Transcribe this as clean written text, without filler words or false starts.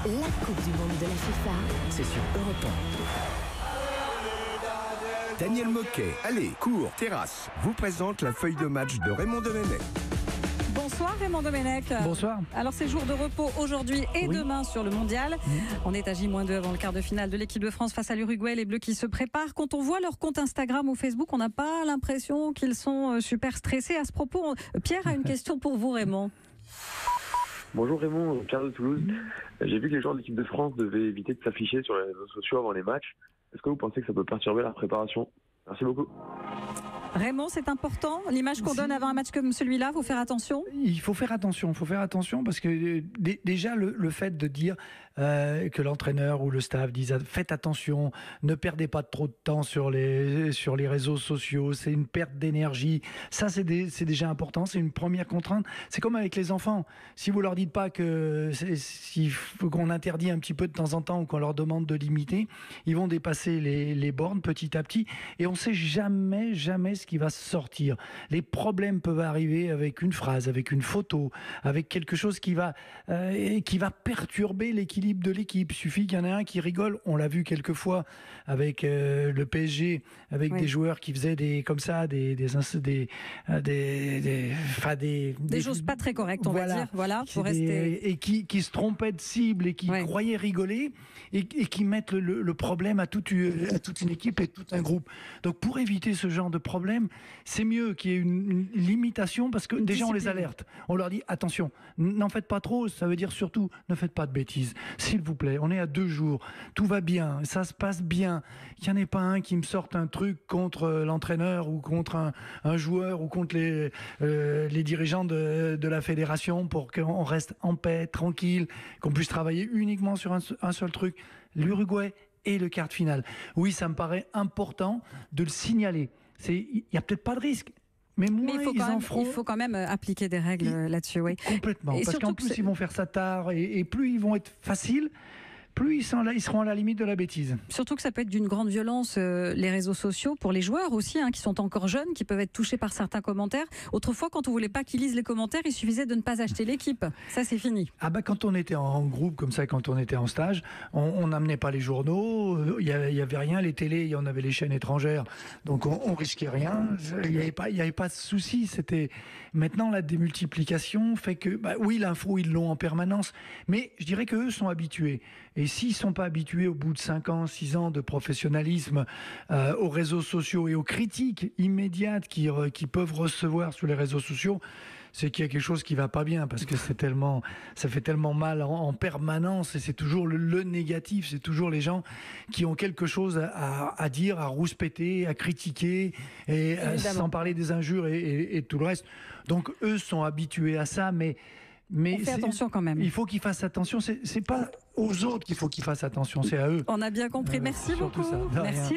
La Coupe du Monde de la FIFA, c'est sur Europe 1. Daniel Moquet, allez, cours, terrasse, vous présente la feuille de match de Raymond Domenech. Bonsoir Raymond Domenech. Bonsoir. Alors c'est jour de repos aujourd'hui et demain sur le mondial. On est à J-2 avant le quart de finale de l'équipe de France face à l'Uruguay. Les Bleus qui se préparent. Quand on voit leur compte Instagram ou Facebook, on n'a pas l'impression qu'ils sont super stressés. À ce propos, Pierre a une question pour vous Raymond. Bonjour Raymond, Pierre de Toulouse. J'ai vu que les joueurs de l'équipe de France devaient éviter de s'afficher sur les réseaux sociaux avant les matchs. Est-ce que vous pensez que ça peut perturber la préparation ? Merci beaucoup. Raymond, c'est important. L'image qu'on donne avant un match comme celui-là, il faut faire attention. Il faut faire attention parce que déjà le fait de dire que l'entraîneur ou le staff disent faites attention, ne perdez pas trop de temps sur les réseaux sociaux, c'est une perte d'énergie. Ça c'est déjà important, c'est une première contrainte. C'est comme avec les enfants. Si vous leur dites pas s'il faut qu'on interdit un petit peu de temps en temps ou qu'on leur demande de limiter, ils vont dépasser les bornes petit à petit et on sait jamais ce qui va sortir. Les problèmes peuvent arriver avec une phrase, avec une photo, avec quelque chose qui va perturber l'équilibre de l'équipe. Il suffit qu'il y en ait un qui rigole. On l'a vu quelques fois avec le PSG, avec des joueurs qui faisaient des choses pas très correctes, on va dire. Voilà, faut rester. Et qui se trompaient de cible et qui croyaient rigoler et qui mettent le problème à toute une équipe et tout un groupe. Donc pour éviter ce genre de problème, c'est mieux qu'il y ait une limitation parce que déjà on les alerte. On leur dit attention, n'en faites pas trop, ça veut dire surtout ne faites pas de bêtises. S'il vous plaît, on est à 2 jours, tout va bien, ça se passe bien. Il n'y en ait pas un qui me sorte un truc contre l'entraîneur ou contre un joueur ou contre les dirigeants de la fédération pour qu'on reste en paix, tranquille, qu'on puisse travailler uniquement sur un seul truc, l'Uruguay et le quart de finale. Oui, ça me paraît important de le signaler. Il n'y a peut-être pas de risque, mais il faut quand même appliquer des règles là-dessus. Oui. Complètement, parce qu'en plus ils vont faire ça tard et plus ils vont être faciles, plus ils seront à la limite de la bêtise. Surtout que ça peut être d'une grande violence, les réseaux sociaux, pour les joueurs aussi, qui sont encore jeunes, qui peuvent être touchés par certains commentaires. Autrefois, quand on ne voulait pas qu'ils lisent les commentaires, il suffisait de ne pas acheter l'équipe. Ça, c'est fini. Quand on était en groupe, comme ça, quand on était en stage, on n'amenait pas les journaux, il n'y avait rien, les télés, on avait les chaînes étrangères, donc on risquait rien, il n'y avait pas de souci. Maintenant, la démultiplication fait que, oui, l'info, ils l'ont en permanence, mais je dirais qu'eux sont habitués. Et s'ils ne sont pas habitués au bout de 5 ans, 6 ans de professionnalisme aux réseaux sociaux et aux critiques immédiates qu'ils peuvent recevoir sur les réseaux sociaux, c'est qu'il y a quelque chose qui ne va pas bien parce que ça fait tellement mal en permanence et c'est toujours le négatif, c'est toujours les gens qui ont quelque chose à dire, à rouspéter, à critiquer et sans parler des injures et tout le reste. Donc eux sont habitués à ça, mais on fait attention quand même. Il faut qu'ils fassent attention. C'est pas aux autres qu'il faut qu'ils fassent attention, c'est à eux. On a bien compris. Merci beaucoup. Merci.